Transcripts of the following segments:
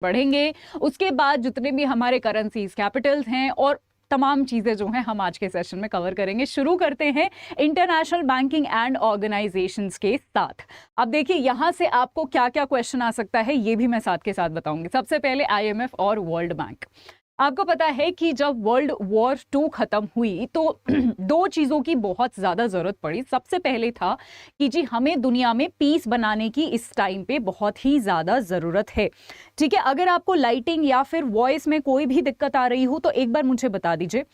बढ़ेंगे। उसके बाद जितने भी हमारे करेंसीज कैपिटल्स हैं और तमाम चीज़ें जो हैं हम आज के सेशन में कवर करेंगे। शुरू करते हैं इंटरनेशनल बैंकिंग एंड ऑर्गेनाइजेशंस के साथ। अब देखिए यहाँ से आपको क्या क्या क्वेश्चन आ सकता है ये भी मैं साथ के साथ बताऊंगी। सबसे पहले आईएमएफ और वर्ल्ड बैंक। आपको पता है कि जब वर्ल्ड वॉर 2 खत्म हुई तो दो चीज़ों की बहुत ज़्यादा ज़रूरत पड़ी। सबसे पहले था कि जी हमें दुनिया में पीस बनाने की इस टाइम पे बहुत ही ज़्यादा ज़रूरत है। ठीक है, अगर आपको लाइटिंग या फिर वॉइस में कोई भी दिक्कत आ रही हो तो एक बार मुझे बता दीजिए।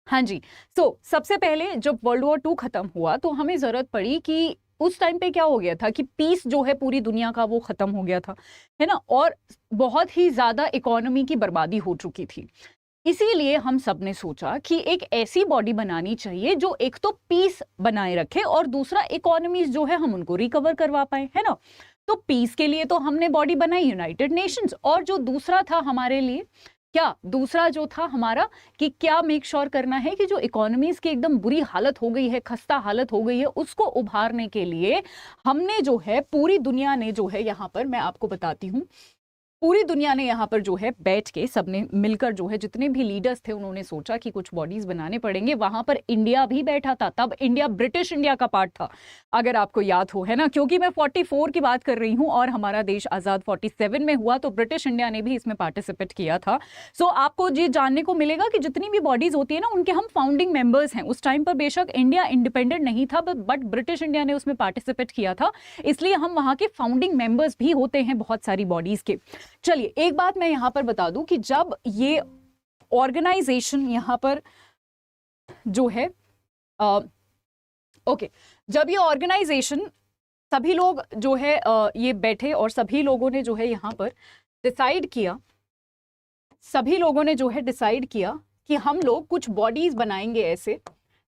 हाँ जी, सबसे पहले जब वर्ल्ड वॉर 2 खत्म हुआ तो हमें ज़रूरत पड़ी कि उस टाइम पे क्या हो गया था कि पीस जो है पूरी दुनिया का वो खत्म हो गया था, है ना, और बहुत ही ज्यादा इकोनॉमी की बर्बादी हो चुकी थी। इसीलिए हम सब ने सोचा कि एक ऐसी बॉडी बनानी चाहिए जो एक तो पीस बनाए रखे और दूसरा इकोनॉमीज जो है हम उनको रिकवर करवा पाए, है ना। तो पीस के लिए तो हमने बॉडी बनाई यूनाइटेड नेशंस, और जो दूसरा था हमारे लिए क्या, दूसरा जो था हमारा कि क्या मेक श्योर करना है कि जो इकोनॉमीज की एकदम बुरी हालत हो गई है, खस्ता हालत हो गई है, उसको उभारने के लिए हमने जो है पूरी दुनिया ने जो है यहाँ पर मैं आपको बताती हूँ, पूरी दुनिया ने यहाँ पर जो है बैठ के सबने मिलकर जो है जितने भी लीडर्स थे उन्होंने सोचा कि कुछ बॉडीज बनाने पड़ेंगे। वहां पर इंडिया भी बैठा था, तब इंडिया ब्रिटिश इंडिया का पार्ट था अगर आपको याद हो, है ना, क्योंकि मैं 44 की बात कर रही हूँ और हमारा देश आजाद 47 में हुआ, तो ब्रिटिश इंडिया ने भी इसमें पार्टिसिपेट किया था। सो आपको ये जानने को मिलेगा कि जितनी भी बॉडीज होती है ना उनके हम फाउंडिंग मेंबर्स हैं। उस टाइम पर बेशक इंडिया इंडिपेंडेंट नहीं था बट ब्रिटिश इंडिया ने उसमें पार्टिसिपेट किया था, इसलिए हम वहां के फाउंडिंग मेंबर्स भी होते हैं बहुत सारी बॉडीज के। चलिए एक बात मैं यहां पर बता दूं कि जब ये ऑर्गेनाइजेशन यहां पर जो है जब ये ऑर्गेनाइजेशन सभी लोग जो है ये बैठे और सभी लोगों ने जो है यहां पर डिसाइड किया, सभी लोगों ने जो है डिसाइड किया कि हम लोग कुछ बॉडीज बनाएंगे ऐसे।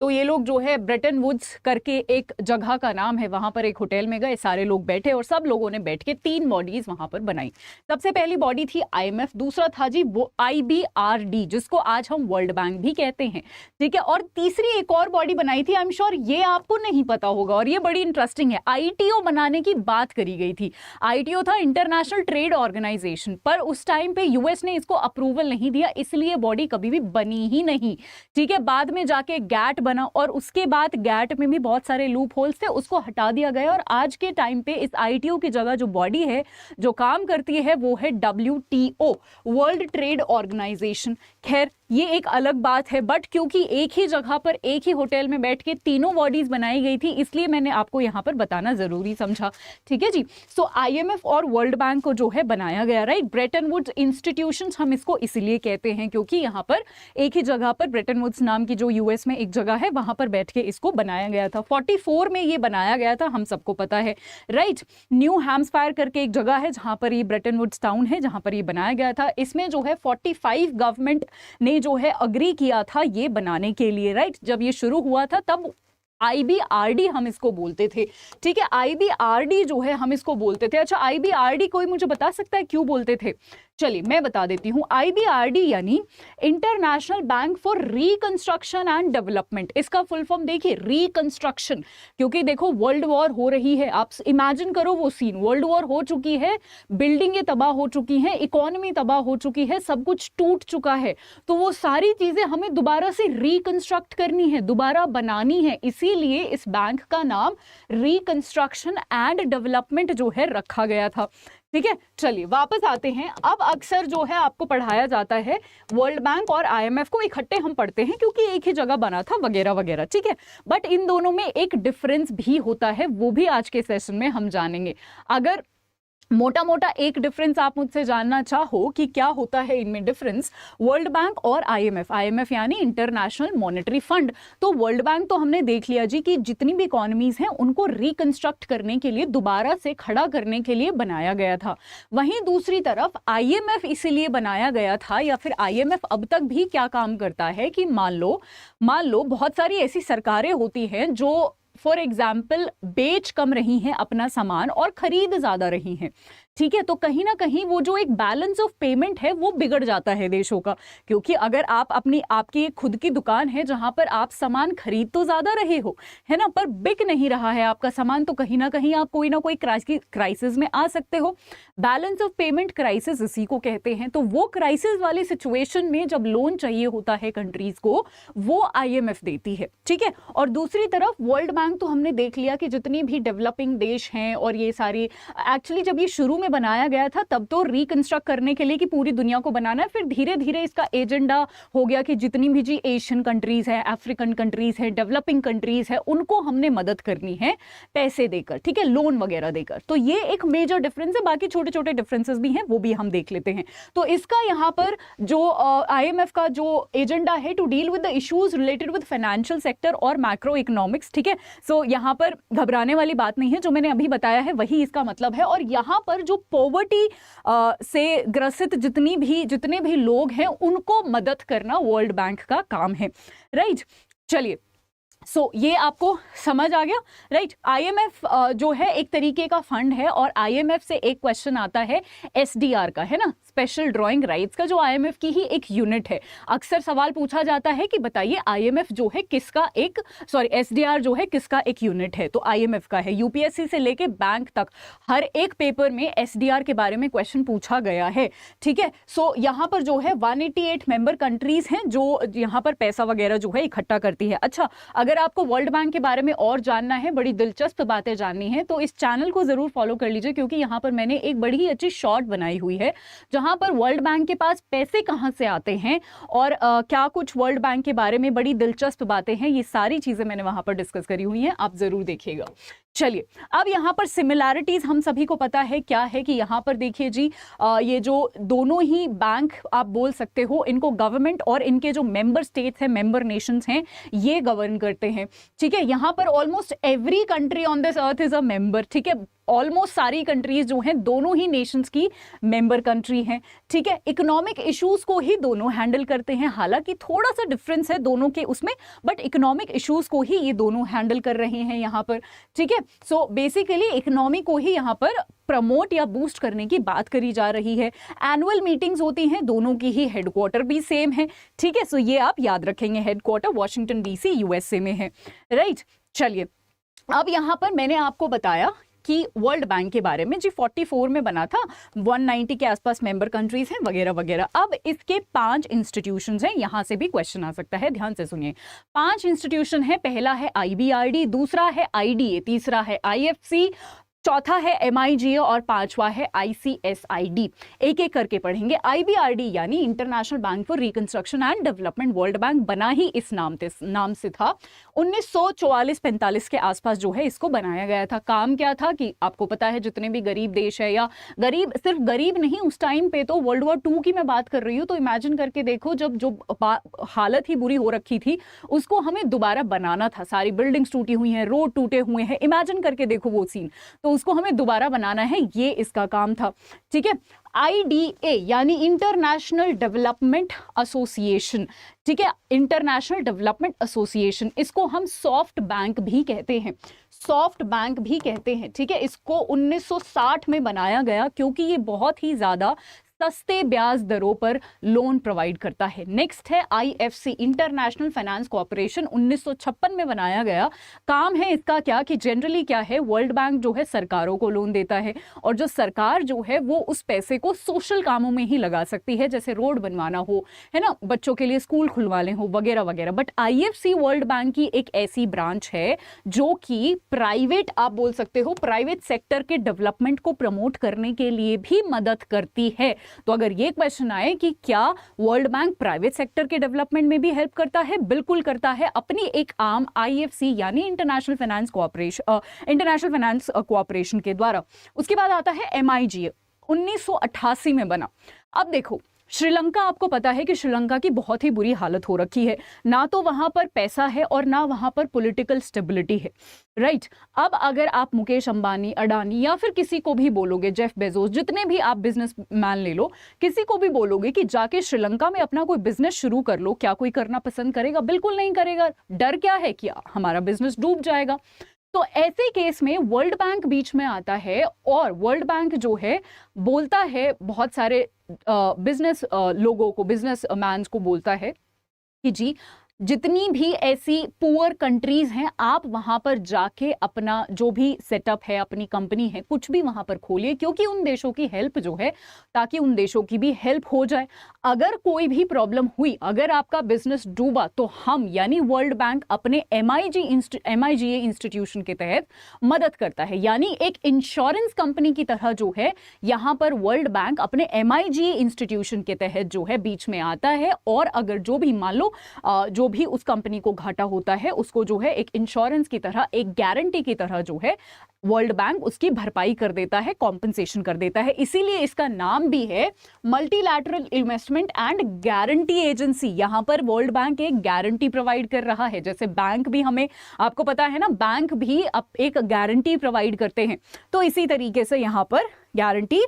तो ये लोग जो है ब्रेटन वुड्स करके एक जगह का नाम है, वहां पर एक होटल में गए, सारे लोग बैठे और सब लोगों ने बैठ के 3 बॉडीज वहां पर बनाई। सबसे पहली बॉडी थी आईएमएफ, दूसरा था जी वो आईबीआरडी जिसको आज हम वर्ल्ड बैंक भी कहते हैं, ठीक है, और तीसरी एक और बॉडी बनाई थी, आई एम श्योर ये आपको नहीं पता होगा और ये बड़ी इंटरेस्टिंग है। आईटीओ बनाने की बात करी गई थी। आईटीओ था इंटरनेशनल ट्रेड ऑर्गेनाइजेशन, पर उस टाइम पे यूएस ने इसको अप्रूवल नहीं दिया, इसलिए बॉडी कभी भी बनी ही नहीं, ठीक है। बाद में जाके गैट बना और उसके बाद गैट में भी बहुत सारे लूप होल्स थे, उसको हटा दिया गया और आज के टाइम पे इस आईटीओ की जगह जो बॉडी है जो काम करती है वो है डब्ल्यूटीओ, वर्ल्ड ट्रेड ऑर्गेनाइजेशन। खैर ये एक अलग बात है, बट क्योंकि एक ही जगह पर एक ही होटल में बैठ के तीनों बॉडीज बनाई गई थी इसलिए मैंने आपको यहां पर बताना जरूरी समझा, ठीक है जी। सो आईएमएफ और वर्ल्ड बैंक को जो है बनाया गया, राइट। ब्रेटन वुड्स इंस्टीट्यूशंस हम इसको इसलिए कहते हैं क्योंकि यहां पर एक ही जगह पर ब्रेटन वुड्स नाम की जो यूएस में एक जगह है वहां पर बैठ के इसको बनाया गया था। 44 में ये बनाया गया था, हम सबको पता है, राइट। न्यू हैम्सफायर करके एक जगह है जहां पर ये ब्रेटन वुड्स टाउन है जहां पर ये बनाया गया था। इसमें जो है 45 गवर्नमेंट ने जो है अग्री किया था ये बनाने के लिए, राइट। जब ये शुरू हुआ था तब आईबीआरडी हम इसको बोलते थे, ठीक है। आईबीआरडी जो है हम इसको बोलते थे। अच्छा आईबीआरडी कोई मुझे बता सकता है क्यों बोलते थे? चलिए मैं बता देती हूँ। आईबीआरडी यानी international bank for reconstruction and development. इसका फुल फॉर्म देखिए, रिकंस्ट्रक्शन, क्योंकि देखो वर्ल्ड वॉर हो रही है, आप इमेजिन करो वो सीन, वर्ल्ड वॉर हो चुकी है, बिल्डिंगें तबाह हो चुकी हैं, इकोनॉमी तबाह हो चुकी है, सब कुछ टूट चुका है, तो वो सारी चीजें हमें दोबारा से रिकंस्ट्रक्ट करनी है, दोबारा बनानी है। इसीलिए इस बैंक का नाम रिकंस्ट्रक्शन एंड डेवलपमेंट जो है रखा गया था, ठीक है। चलिए वापस आते हैं। अब अक्सर जो है आपको पढ़ाया जाता है वर्ल्ड बैंक और आईएमएफ को इकट्ठे हम पढ़ते हैं क्योंकि एक ही जगह बना था वगैरह वगैरह, ठीक है। बट इन दोनों में एक डिफरेंस भी होता है, वो भी आज के सेशन में हम जानेंगे। अगर मोटा मोटा एक डिफरेंस आप मुझसे जानना चाहो कि क्या होता है इनमें डिफरेंस, वर्ल्ड बैंक और आईएमएफ, आईएमएफ यानी इंटरनेशनल मॉनेटरी फंड, तो वर्ल्ड बैंक तो हमने देख लिया जी कि जितनी भी इकोनॉमीज हैं उनको रिकंस्ट्रक्ट करने के लिए, दोबारा से खड़ा करने के लिए बनाया गया था। वहीं दूसरी तरफ आईएमएफ इसीलिए बनाया गया था, या फिर आईएमएफ अब तक भी क्या काम करता है कि मान लो बहुत सारी ऐसी सरकारें होती हैं जो फॉर एग्जाम्पल बेच कम रही हैं अपना सामान और खरीद ज्यादा रही हैं, ठीक है। तो कहीं ना कहीं वो जो एक बैलेंस ऑफ पेमेंट है वो बिगड़ जाता है देशों का, क्योंकि अगर आप आपकी एक खुद की दुकान है जहां पर आप सामान खरीद तो ज्यादा रहे हो, है ना, पर बिक नहीं रहा है आपका सामान, तो कहीं ना कहीं आप कोई ना कोई क्राइसिस में आ सकते हो। बैलेंस ऑफ पेमेंट क्राइसिस इसी को कहते हैं। तो वो क्राइसिस वाली सिचुएशन में जब लोन चाहिए होता है कंट्रीज को, वो IMF देती है, ठीक है। और दूसरी तरफ वर्ल्ड बैंक तो हमने देख लिया कि जितनी भी डेवलपिंग देश हैं और ये सारी, एक्चुअली जब ये शुरू में बनाया गया था तब तो रिकंस्ट्रक्ट करने के लिए कि पूरी दुनिया को बनाना है, फिर धीरे धीरे इसका एजेंडा हो गया कि जितनी भी जी एशियन कंट्रीज है, अफ्रीकन कंट्रीज है, डेवलपिंग कंट्रीज है, उनको हमने मदद करनी है पैसे देकर, ठीक है, लोन वगैरह देकर। तो ये एक मेजर डिफरेंस है, बाकी छोटे छोटे डिफरेंसेस भी हैं, वो भी हम देख लेते हैं। तो इसका यहाँ पर जो IMF का जो एजेंडा है to deal with the issues related with financial sector और मैक्रो इकोनॉमिक्स, ठीक है। सो यहाँ पर घबराने वाली बात नहीं है, जो मैंने अभी बताया है वही इसका मतलब है। और यहाँ पर जो पॉवर्टी से ग्रसित जितने भी लोग हैं उनको मदद करना वर्ल्ड बैंक का काम है, राइट। चलिए, सो ये आपको समझ आ गया, राइट। IMF जो है एक तरीके का फंड है, और IMF से एक क्वेश्चन आता है SDR का, है ना, स्पेशल ड्राइंग राइट्स का, जो IMF की ही एक यूनिट है। अक्सर सवाल पूछा जाता है कि बताइए IMF जो है किसका एक, सॉरी, SDR जो है किसका एक यूनिट है, तो IMF का है। UPSC से लेके बैंक तक हर एक पेपर में SDR के बारे में क्वेश्चन पूछा गया है, ठीक है। सो यहाँ पर जो है 188 मेंबर कंट्रीज हैं जो यहाँ पर पैसा वगैरह जो है इकट्ठा करती है। अच्छा, अगर आपको वर्ल्ड बैंक के बारे में और जानना है, बड़ी दिलचस्प बातें जाननी है, तो इस चैनल को जरूर फॉलो कर लीजिए, क्योंकि यहाँ पर मैंने एक बड़ी ही अच्छी शॉर्ट बनाई हुई है जहां पर वर्ल्ड बैंक के पास पैसे कहां से आते हैं और क्या कुछ वर्ल्ड बैंक के बारे में बड़ी दिलचस्प बातें हैं, ये सारी चीजें मैंने वहां पर डिस्कस करी हुई हैं, आप जरूर देखिएगा। चलिए, अब यहाँ पर सिमिलैरिटीज हम सभी को पता है क्या है कि यहाँ पर देखिए जी, ये जो दोनों ही बैंक आप बोल सकते हो, इनको गवर्नमेंट और इनके जो मेंबर स्टेट्स हैं, मेंबर नेशंस हैं, ये गवर्न करते हैं, ठीक है। यहाँ पर almost every country on this earth is a member, ठीक है। ऑलमोस्ट सारी कंट्रीज जो हैं दोनों ही नेशंस की मेंबर कंट्री हैं, ठीक है। इकोनॉमिक इश्यूज को ही दोनों हैंडल करते हैं, हालांकि थोड़ा सा डिफरेंस है दोनों के उसमें, बट इकोनॉमिक इश्यूज को ही ये दोनों हैंडल कर रहे हैं यहाँ पर, ठीक है। सो बेसिकली इकोनॉमी को ही यहाँ पर प्रमोट या बूस्ट करने की बात करी जा रही है। एनुअल मीटिंग्स होती हैं, दोनों की ही हेडक्वार्टर भी सेम है, ठीक है। सो ये आप याद रखेंगे, हेडक्वार्टर वॉशिंगटन DC USA में है, राइट। चलिए, अब यहाँ पर मैंने आपको बताया कि वर्ल्ड बैंक के बारे में जी 44 में बना था, 190 के आसपास मेंबर कंट्रीज हैं वगैरह वगैरह। अब इसके 5 इंस्टीट्यूशंस हैं, यहां से भी क्वेश्चन आ सकता है, ध्यान से सुनिए। 5 इंस्टीट्यूशन है, पहला है IBRD, दूसरा है IDA, तीसरा है IFC, चौथा है MIGA और पांचवा है ICSID। एक एक करके पढ़ेंगे। IBRD यानी international bank for reconstruction and development, world bank बना ही इस नाम से था। 1944-45 के आसपास जो है इसको बनाया गया था। काम क्या था कि आपको पता है जितने भी गरीब देश है, या गरीब सिर्फ गरीब नहीं, उस टाइम पे तो वर्ल्ड वॉर 2 की मैं बात कर रही हूँ, तो इमेजिन करके देखो जब जो हालत ही बुरी हो रखी थी उसको हमें दोबारा बनाना था। सारी बिल्डिंग्स टूटी हुई हैं, रोड टूटे हुए हैं, इमेजिन करके देखो वो सीन, तो उसको हमें दोबारा बनाना है, ये इसका काम था, ठीक है। IDA यानी इंटरनेशनल डेवलपमेंट एसोसिएशन, ठीक है, इंटरनेशनल डेवलपमेंट एसोसिएशन, इसको हम सॉफ्ट बैंक भी कहते हैं, सॉफ्ट बैंक भी कहते हैं, ठीक है। इसको 1960 में बनाया गया क्योंकि ये बहुत ही ज्यादा सस्ते ब्याज दरों पर लोन प्रोवाइड करता है। नेक्स्ट है IFC, इंटरनेशनल फाइनेंस कॉर्पोरेशन, 1956 में बनाया गया। काम है इसका क्या कि जनरली क्या है, वर्ल्ड बैंक जो है सरकारों को लोन देता है, और जो सरकार जो है वो उस पैसे को सोशल कामों में ही लगा सकती है, जैसे रोड बनवाना हो, है ना, बच्चों के लिए स्कूल खुलवाने हो वगैरह वगैरह। बट IFC वर्ल्ड बैंक की एक ऐसी ब्रांच है जो कि प्राइवेट, आप बोल सकते हो प्राइवेट सेक्टर के डेवलपमेंट को प्रमोट करने के लिए भी मदद करती है। तो अगर ये क्वेश्चन आए कि क्या वर्ल्ड बैंक प्राइवेट सेक्टर के डेवलपमेंट में भी हेल्प करता है, बिल्कुल करता है, अपनी एक आर्म IFC यानी इंटरनेशनल फाइनेंस कोऑपरेशन के द्वारा। उसके बाद आता है MIGA, 1988 में बना। अब देखो, श्रीलंका, आपको पता है कि श्रीलंका की बहुत ही बुरी हालत हो रखी है, ना तो वहां पर पैसा है और ना वहां पर पॉलिटिकल स्टेबिलिटी है, राइट। अब अगर आप मुकेश अंबानी, अडानी या फिर किसी को भी बोलोगे, जेफ बेजोस, जितने भी आप बिजनेसमैन ले लो, किसी को भी बोलोगे कि जाके श्रीलंका में अपना कोई बिजनेस शुरू कर लो, क्या कोई करना पसंद करेगा? बिल्कुल नहीं करेगा। डर क्या है कि हमारा बिजनेस डूब जाएगा। तो ऐसे केस में वर्ल्ड बैंक बीच में आता है और वर्ल्ड बैंक जो है बोलता है बहुत सारे बिजनेस लोगों को, बिजनेस मैन्स को बोलता है कि जी जितनी भी ऐसी पुअर कंट्रीज हैं आप वहां पर जाके अपना जो भी सेटअप है, अपनी कंपनी है, कुछ भी वहां पर खोलिए, क्योंकि उन देशों की हेल्प जो है, ताकि उन देशों की भी हेल्प हो जाए। अगर कोई भी प्रॉब्लम हुई, अगर आपका बिजनेस डूबा, तो हम यानी वर्ल्ड बैंक अपने MIGA इंस्टीट्यूशन के तहत मदद करता है। यानी एक इंश्योरेंस कंपनी की तरह जो है यहां पर वर्ल्ड बैंक अपने MIGA इंस्टीट्यूशन के तहत जो है बीच में आता है, और अगर जो भी मान लो जो भी उस कंपनी को घाटा होता है उसको जो है एक इंश्योरेंस की तरह, एक गारंटी की तरह जो है वर्ल्ड बैंक उसकी भरपाई कर देता है, कॉम्पनसेशन कर देता है। इसीलिए इसका नाम भी है multilateral investment and guarantee agency. यहां पर वर्ल्ड बैंक एक गारंटी प्रोवाइड कर रहा है, जैसे बैंक भी, हमें आपको पता है ना, बैंक भी एक गारंटी प्रोवाइड करते हैं, तो इसी तरीके से यहां पर गारंटी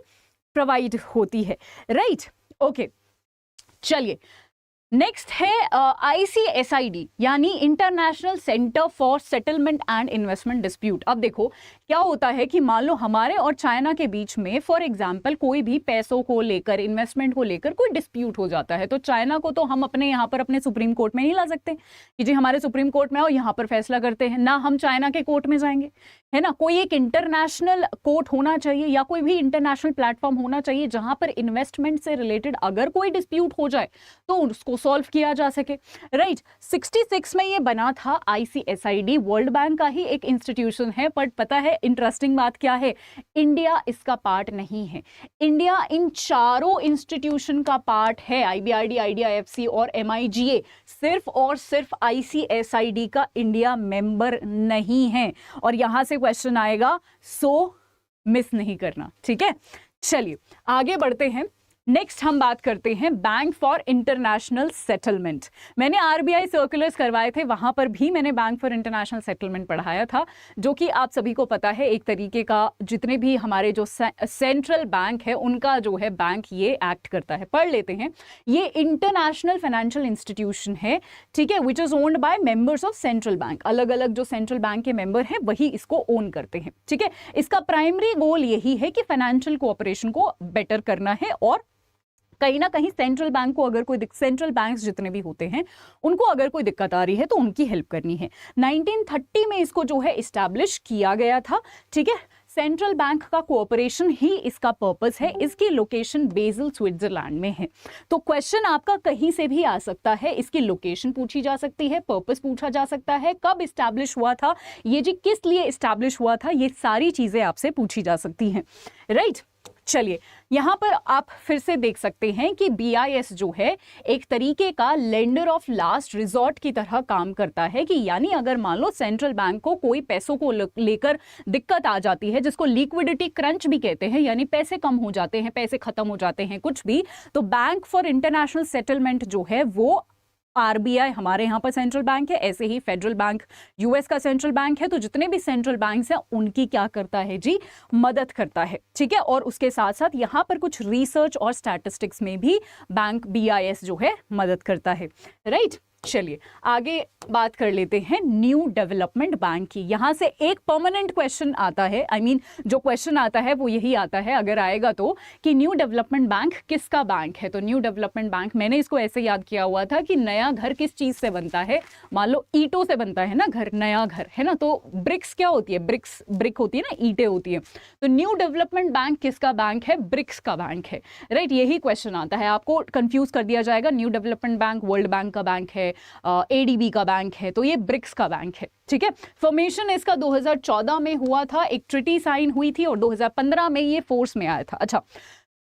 प्रोवाइड होती है। राइट, ओके, चलिए नेक्स्ट है ICSID यानी international centre for settlement and investment dispute. अब देखो क्या होता है कि मान लो हमारे और चाइना के बीच में फॉर एग्जांपल कोई भी पैसों को लेकर, इन्वेस्टमेंट को लेकर कोई डिस्प्यूट हो जाता है, तो चाइना को तो हम अपने यहाँ पर अपने सुप्रीम कोर्ट में नहीं ला सकते कि जी हमारे सुप्रीम कोर्ट में आओ यहाँ पर फैसला करते हैं, ना हम चाइना के कोर्ट में जाएंगे, है ना। कोई एक इंटरनेशनल कोर्ट होना चाहिए या कोई भी इंटरनेशनल प्लेटफॉर्म होना चाहिए जहां पर इन्वेस्टमेंट से रिलेटेड अगर कोई डिस्प्यूट हो जाए तो उसको सॉल्व किया जा सके। राइट, 66 में ये बना था ICSID, वर्ल्ड बैंक का ही एक इंस्टीट्यूशन है, बट पता है इंटरेस्टिंग बात क्या है, इंडिया इसका पार्ट नहीं है। इंडिया इन चारों इंस्टीट्यूशन का पार्ट है, IBRD, IDIFC और MIGA, सिर्फ और सिर्फ ICSID का इंडिया मेंबर नहीं है। और यहां से क्वेश्चन आएगा, सो मिस नहीं करना, ठीक है। चलिए आगे बढ़ते हैं। नेक्स्ट हम बात करते हैं बैंक फॉर इंटरनेशनल सेटलमेंट। मैंने RBI सर्कुलर्स करवाए थे, वहां पर भी मैंने बैंक फॉर इंटरनेशनल सेटलमेंट पढ़ाया था, जो कि आप सभी को पता है एक तरीके का जितने भी हमारे जो सेंट्रल बैंक है उनका जो है बैंक ये एक्ट करता है। पढ़ लेते हैं। ये इंटरनेशनल फाइनेंशियल इंस्टीट्यूशन है, ठीक है, which is owned by members of central bank. अलग अलग जो सेंट्रल बैंक के मेंबर हैं वही इसको ओन करते हैं, ठीक है। इसका प्राइमरी गोल यही है कि फाइनेंशियल कोऑपरेशन को बेटर करना है, और कहीं ना कहीं सेंट्रल बैंक को अगर कोई सेंट्रल बैंक्स जितने भी होते हैं उनको अगर कोई दिक्कत आ रही है तो उनकी हेल्प करनी है। 1930 में इसको जो है इस्टेब्लिश किया गया था, ठीक है। सेंट्रल बैंक का कोऑपरेशन ही इसका पर्पस है। इसकी लोकेशन बेजल स्विट्जरलैंड में है। तो क्वेश्चन आपका कहीं से भी आ सकता है, इसकी लोकेशन पूछी जा सकती है, पर्पस पूछा जा सकता है, कब इस्टेब्लिश हुआ था, ये जी किस लिए इस्टेब्लिश हुआ था, ये सारी चीजें आपसे पूछी जा सकती हैं। राइट, चलिए यहां पर आप फिर से देख सकते हैं कि BIS जो है एक तरीके का लेंडर ऑफ लास्ट रिजॉर्ट की तरह काम करता है, कि यानी अगर मान लो सेंट्रल बैंक को कोई पैसों को लेकर दिक्कत आ जाती है, जिसको लिक्विडिटी क्रंच भी कहते हैं, यानी पैसे कम हो जाते हैं, पैसे खत्म हो जाते हैं कुछ भी, तो बैंक फॉर इंटरनेशनल सेटलमेंट जो है वो RBI हमारे यहाँ पर सेंट्रल बैंक है, ऐसे ही फेडरल बैंक US का सेंट्रल बैंक है, तो जितने भी सेंट्रल बैंक्स हैं उनकी क्या करता है जी, मदद करता है, ठीक है। और उसके साथ साथ यहाँ पर कुछ रिसर्च और स्टैटिस्टिक्स में भी बैंक BIS जो है मदद करता है। राइट, चलिए आगे बात कर लेते हैं न्यू डेवलपमेंट बैंक की। यहां से एक परमानेंट क्वेश्चन आता है, जो क्वेश्चन आता है वो यही आता है अगर आएगा तो, कि न्यू डेवलपमेंट बैंक किसका बैंक है। तो न्यू डेवलपमेंट बैंक मैंने इसको ऐसे याद किया हुआ था कि नया घर किस चीज से बनता है, मान लो ईंटों से बनता है ना घर, नया घर है ना, तो ब्रिक्स क्या होती है, ब्रिक होती है ना, ईंटें होती है। तो न्यू डेवलपमेंट बैंक किसका बैंक है, ब्रिक्स का बैंक है। राइट, यही क्वेश्चन आता है, आपको कंफ्यूज कर दिया जाएगा। New development bank world bank का बैंक है, ADB का बैंक है, तो ये ब्रिक्स का बैंक है, ठीक है। फॉर्मेशन इसका 2014 में हुआ था, एक ट्रिटी साइन हुई थी और 2015 में ये फोर्स में आया था। अच्छा,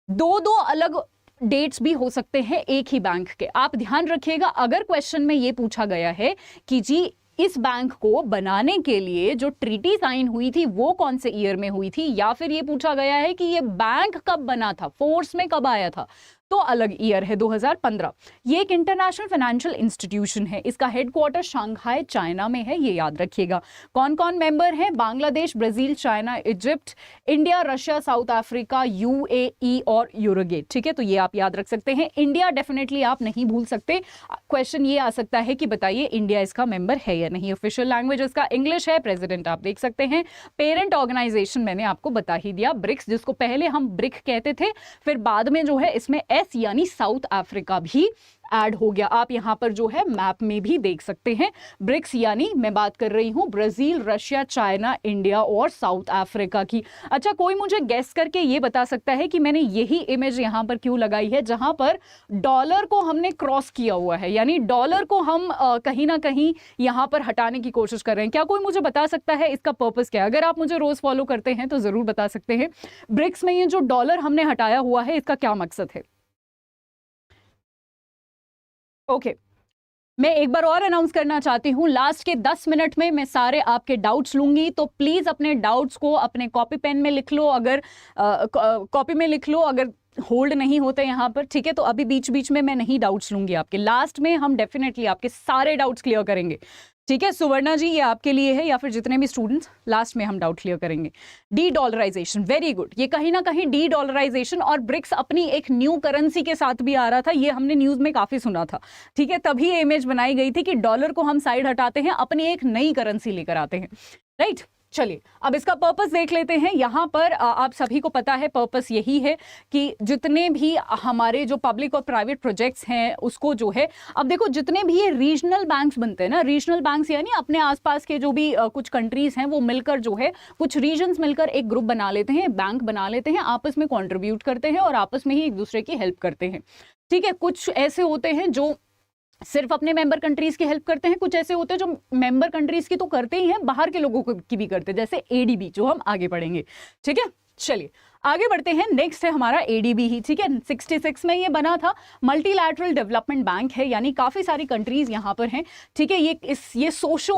दो अलग डेट्स भी हो सकते हैं एक ही बैंक के, आप ध्यान रखिएगा। अगर क्वेश्चन में ये पूछा गया है कि जी इस बैंक को बनाने के लिए जो ट्रीटी साइन हुई थी वो कौन से ईयर में हुई थी, या फिर ये पूछा गया है कि ये बैंक कब बना था, फोर्स में कब आया था, तो अलग ईयर है 2015। ये एक इंटरनेशनल फाइनेंशियल इंस्टीट्यूशन है, इसका हेडक्वार्टर शंघाई चाइना में है, ये याद रखिएगा। कौन कौन मेंबर है? Bangladesh, Brazil, China, Egypt, India, Russia, south Africa, UAE और यूरुग्वे। ठीक है, तो ये आप याद रख सकते हैं। इंडिया डेफिनेटली आप नहीं भूल सकते। क्वेश्चन ये आ सकता है कि बताइए इंडिया इसका मेंबर है या नहीं। ऑफिशियल लैंग्वेज इसका इंग्लिश है, प्रेसिडेंट आप देख सकते हैं। पेरेंट ऑर्गेनाइजेशन मैंने आपको बता ही दिया, ब्रिक्स, जिसको पहले हम ब्रिक कहते थे, फिर बाद में जो है इसमें एस यानी साउथ अफ्रीका भी ऐड हो गया। आप यहां पर जो है मैप में भी देख सकते हैं। ब्रिक्स यानी मैं बात कर रही हूं ब्राजील, रशिया, चाइना, इंडिया और साउथ अफ्रीका की। अच्छा, कोई मुझे गेस करके ये बता सकता है कि मैंने यही इमेज यहां पर क्यों लगाई है, जहां पर डॉलर को हमने क्रॉस किया हुआ है, यानी डॉलर को हम कहीं ना कहीं यहां पर हटाने की कोशिश कर रहे हैं। क्या कोई मुझे बता सकता है इसका पर्पस क्या है? अगर आप मुझे रोज फॉलो करते हैं तो जरूर बता सकते हैं। ब्रिक्स में ये जो डॉलर हमने हटाया हुआ है, इसका क्या मकसद है? ओके, मैं एक बार और अनाउंस करना चाहती हूं, लास्ट के 10 मिनट में मैं सारे आपके डाउट्स लूंगी, तो प्लीज अपने डाउट्स को अपने कॉपी पेन में लिख लो, अगर कॉपी में लिख लो, अगर होल्ड नहीं होते यहाँ पर। ठीक है, तो अभी बीच बीच में मैं नहीं डाउट्स लूंगी आपके, लास्ट में हम डेफिनेटली आपके सारे डाउट्स क्लियर करेंगे। ठीक है सुवर्णा जी, ये आपके लिए है, या फिर जितने भी स्टूडेंट्स, लास्ट में हम डाउट क्लियर करेंगे। De dollarisation, very good. ये कहीं ना कहीं डी डॉलराइजेशन और ब्रिक्स अपनी एक न्यू करेंसी के साथ भी आ रहा था, ये हमने न्यूज में काफी सुना था। ठीक है, तभी ये इमेज बनाई गई थी कि डॉलर को हम साइड हटाते हैं, अपनी एक नई करेंसी लेकर आते हैं। राइट, चलिए अब इसका पर्पस देख लेते हैं। यहाँ पर आप सभी को पता है पर्पस यही है कि जितने भी हमारे जो पब्लिक और प्राइवेट प्रोजेक्ट्स हैं उसको जो है, अब देखो जितने भी ये रीजनल बैंक्स बनते हैं ना, रीजनल बैंक्स यानी अपने आसपास के जो भी कुछ कंट्रीज हैं वो मिलकर जो है, कुछ रीजन्स मिलकर एक ग्रुप बना लेते हैं, बैंक बना लेते हैं, आपस में कॉन्ट्रीब्यूट करते हैं और आपस में ही एक दूसरे की हेल्प करते हैं। ठीक है, कुछ ऐसे होते हैं जो सिर्फ अपने मेंबर कंट्रीज की हेल्प करते हैं, कुछ ऐसे होते हैं जो मेंबर कंट्रीज की तो करते ही हैं, बाहर के लोगों की भी करते हैं, जैसे एडीबी, जो हम आगे पढ़ेंगे। ठीक है, चलिए आगे बढ़ते हैं। नेक्स्ट है हमारा एडीबी ही। ठीक है, 66 में ये बना था, मल्टीलैटरल डेवलपमेंट बैंक है, यानी काफी सारी कंट्रीज यहाँ पर हैं। ठीक है, ये सोशल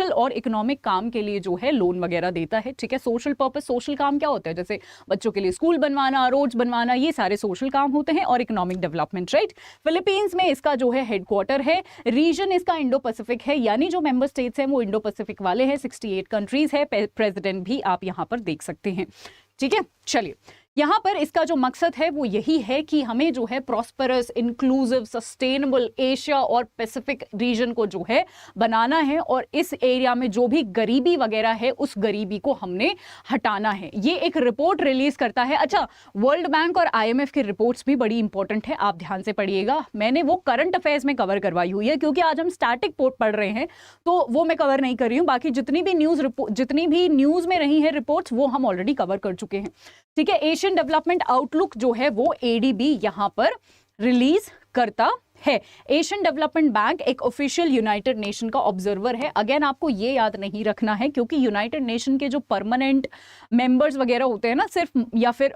और इकोनॉमिक काम के लिए जो है लोन वगैरह देता है। ठीक है, सोशल पर्पस, सोशल काम क्या होता है? जैसे बच्चों के लिए स्कूल बनवाना, रोड्स बनवाना, ये सारे सोशल काम होते हैं, और इकोनॉमिक डेवलपमेंट। राइट, फिलीपींस में इसका जो है हेडक्वार्टर है। रीजन इसका इंडो पैसिफिक है, यानी जो मेंबर स्टेट्स हैं वो इंडो पैसिफिक वाले हैं। 68 कंट्रीज है, प्रेसिडेंट भी आप यहाँ पर देख सकते हैं। ठीक है, चलिए यहाँ पर इसका जो मकसद है वो यही है कि हमें जो है प्रॉस्पेरस, इंक्लूसिव, सस्टेनेबल एशिया और पैसिफिक रीजन को जो है बनाना है, और इस एरिया में जो भी गरीबी वगैरह है उस गरीबी को हमने हटाना है। ये एक रिपोर्ट रिलीज करता है। अच्छा, वर्ल्ड बैंक और IMF की रिपोर्ट्स भी बड़ी इंपॉर्टेंट है, आप ध्यान से पढ़िएगा। मैंने वो करंट अफेयर्स में कवर करवाई हुई है, क्योंकि आज हम स्टैटिक पोर्ट पढ़ रहे हैं तो वो मैं कवर नहीं कर रही हूँ। बाकी जितनी भी न्यूज में रही है रिपोर्ट्स वो हम ऑलरेडी कवर कर चुके हैं। ठीक है, एशियन डेवलपमेंट आउटलुक जो है वो एडीबी यहां पर रिलीज करता है। एशियन डेवलपमेंट बैंक एक ऑफिशियल यूनाइटेड नेशन का ऑब्जर्वर है। अगेन आपको ये याद नहीं रखना है, क्योंकि यूनाइटेड नेशन के जो परमानेंट मेंबर्स वगैरह होते हैं ना, सिर्फ या फिर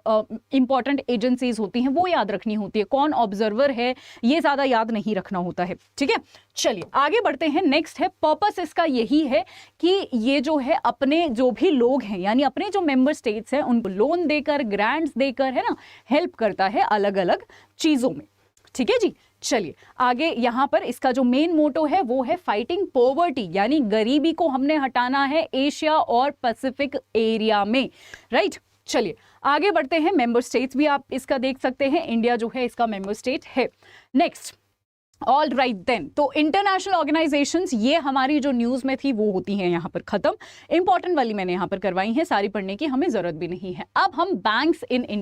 इंपॉर्टेंट एजेंसीज होती हैं, वो याद रखनी होती है। कौन ऑब्जर्वर है ये ज्यादा याद नहीं रखना होता है। ठीक है, चलिए आगे बढ़ते हैं। नेक्स्ट है पर्पस इसका यही है कि ये जो है अपने जो भी लोग हैं, यानी अपने जो मेंबर स्टेट्स हैं, उनको लोन देकर, ग्रांट्स देकर, है ना, हेल्प करता है अलग अलग चीजों में। ठीक है जी, चलिए आगे। यहां पर इसका जो मेन मोटो है वो है फाइटिंग पॉवर्टी, यानी गरीबी को हमने हटाना है एशिया और पैसिफिक एरिया में। राइट, चलिए आगे बढ़ते हैं। मेंबर स्टेट्स भी आप इसका देख सकते हैं, इंडिया जो है इसका मेंबर स्टेट है। नेक्स्ट, ऑल राइट देन, तो इंटरनेशनल ऑर्गेनाइजेशंस ये हमारी जो न्यूज में थी वो होती हैं यहाँ पर खत्म। इंपॉर्टेंट वाली मैंने यहाँ पर करवाई है, सारी पढ़ने की हमें जरूरत भी नहीं है। अब हम बैंक्स इन इंडिया